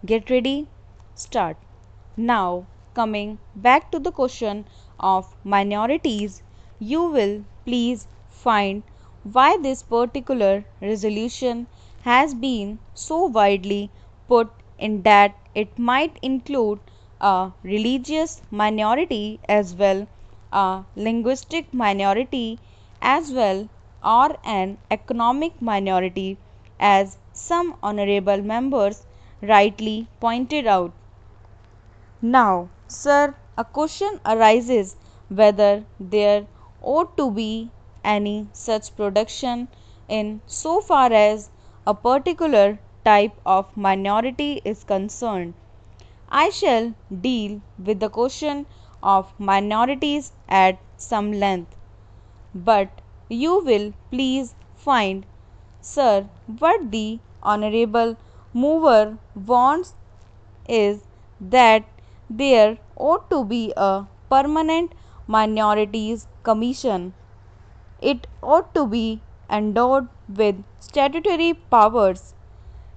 Get ready, start. Now, coming back to the question of minorities, you will please find why this particular resolution has been so widely put in that it might include a religious minority as well, a linguistic minority as well, or an economic minority, as some honorable members rightly pointed out. Now, sir, a question arises whether there ought to be any such production in so far as a particular type of minority is concerned. I shall deal with the question of minorities at some length, but you will please find, sir, what the honorable mover wants is that there ought to be a permanent minorities commission. It ought to be endowed with statutory powers.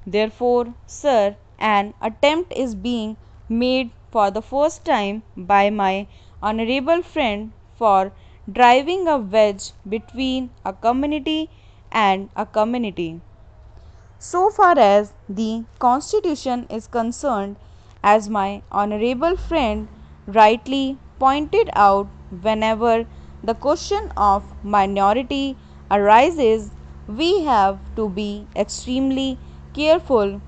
Therefore, sir, an attempt is being made for the first time by my honorable friend for driving a wedge between a community and a community. So far as the Constitution is concerned, as my honorable friend rightly pointed out, whenever the question of minority arises, we have to be extremely careful.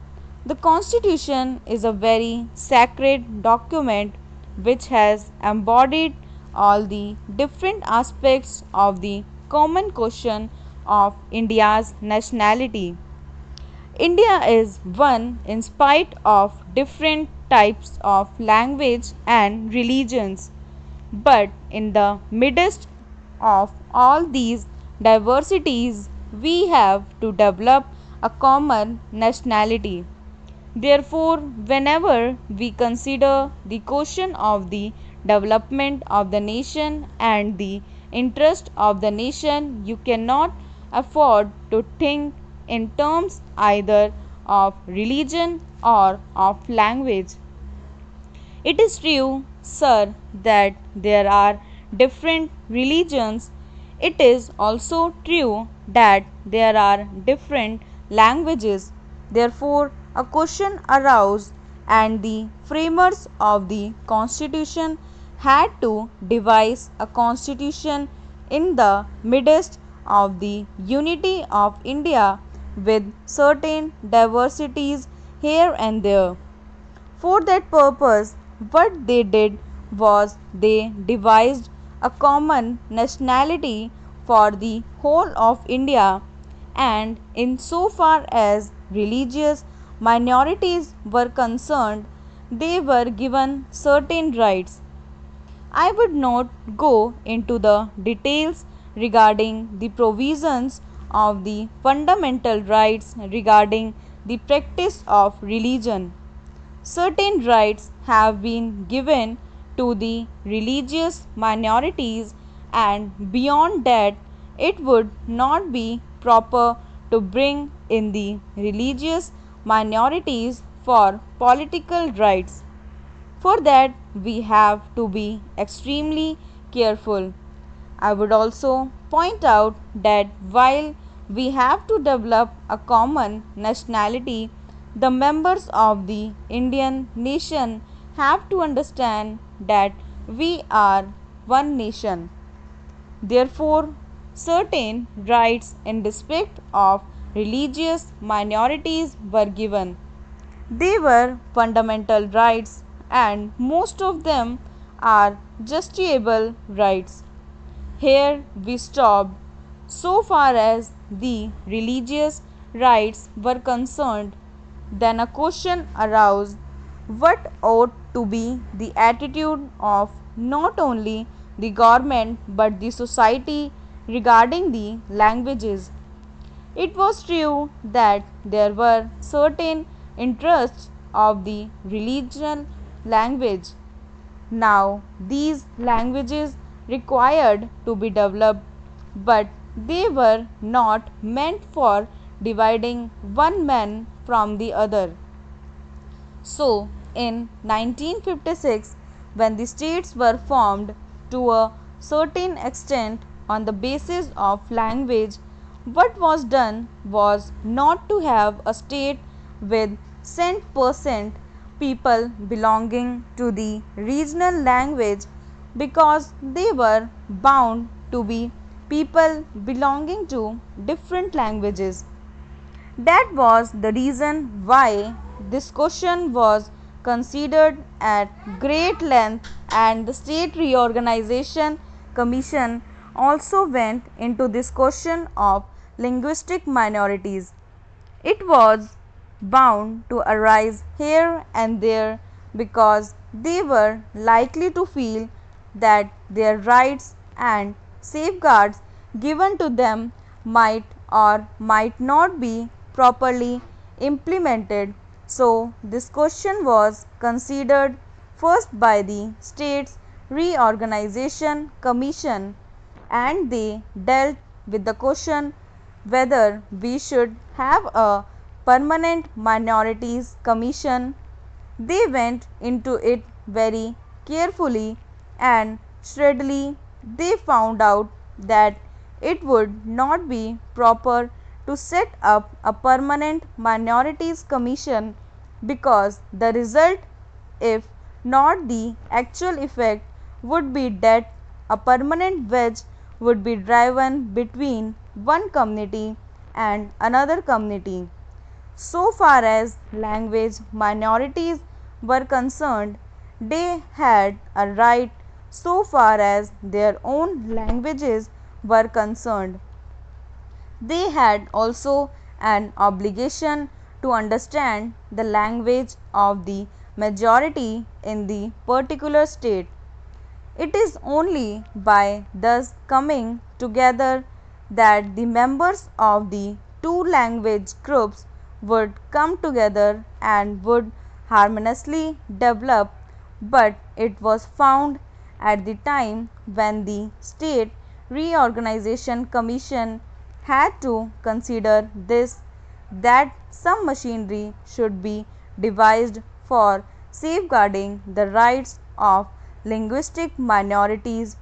The Constitution is a very sacred document which has embodied all the different aspects of the common question of India's nationality. India is one in spite of different types of language and religions, but in the midst of all these diversities, we have to develop a common nationality. Therefore, whenever we consider the question of the development of the nation and the interest of the nation, you cannot afford to think in terms either of religion or of language. It is true, sir, that there are different religions. It is also true that there are different languages. Therefore, a question arose, and the framers of the Constitution had to devise a constitution in the midst of the unity of India with certain diversities here and there. For that purpose, what they did was they devised a common nationality for the whole of India, and in so far as religious minorities were concerned, they were given certain rights. I would not go into the details regarding the provisions of the fundamental rights regarding the practice of religion. Certain rights have been given to the religious minorities, and beyond that, it would not be proper to bring in the religious minorities for political rights. For that, we have to be extremely careful. I would also point out that while we have to develop a common nationality, the members of the Indian nation have to understand that we are one nation. Therefore, certain rights in respect of religious minorities were given. They were fundamental rights, and most of them are justiciable rights. Here we stopped so far as the religious rights were concerned. Then a question arose, what ought to be the attitude of not only the government but the society regarding the languages? It was true that there were certain interests of the religion language. Now, these languages required to be developed, but they were not meant for dividing one man from the other. So, in 1956, when the states were formed to a certain extent on the basis of language, what was done was not to have a state with cent% people belonging to the regional language because they were bound to be people belonging to different languages. That was the reason why this question was considered at great length, and the State Reorganization Commission also went into this question of linguistic minorities. It was bound to arise here and there because they were likely to feel that their rights and safeguards given to them might or might not be properly implemented. So, this question was considered first by the States Reorganization Commission, and they dealt with the question whether we should have a permanent minorities commission. They went into it very carefully, and steadily they found out that it would not be proper to set up a permanent minorities commission because the result, if not the actual effect, would be that a permanent wedge would be driven between one community and another community. So far as language minorities were concerned, they had a right so far as their own languages were concerned. They had also an obligation to understand the language of the majority in the particular state. It is only by thus coming together that the members of the two language groups would come together and would harmoniously develop, but it was found at the time when the State Reorganization Commission had to consider this, that some machinery should be devised for safeguarding the rights of linguistic minorities.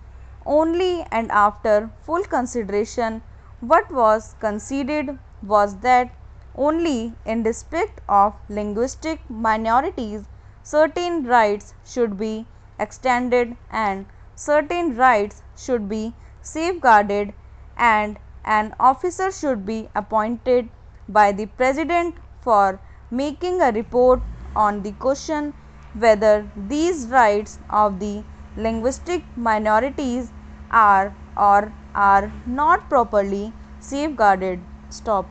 Only and after full consideration, what was conceded was that only in respect of linguistic minorities certain rights should be extended and certain rights should be safeguarded, and an officer should be appointed by the President for making a report on the question whether these rights of the linguistic minorities are or are not properly safeguarded. Stop.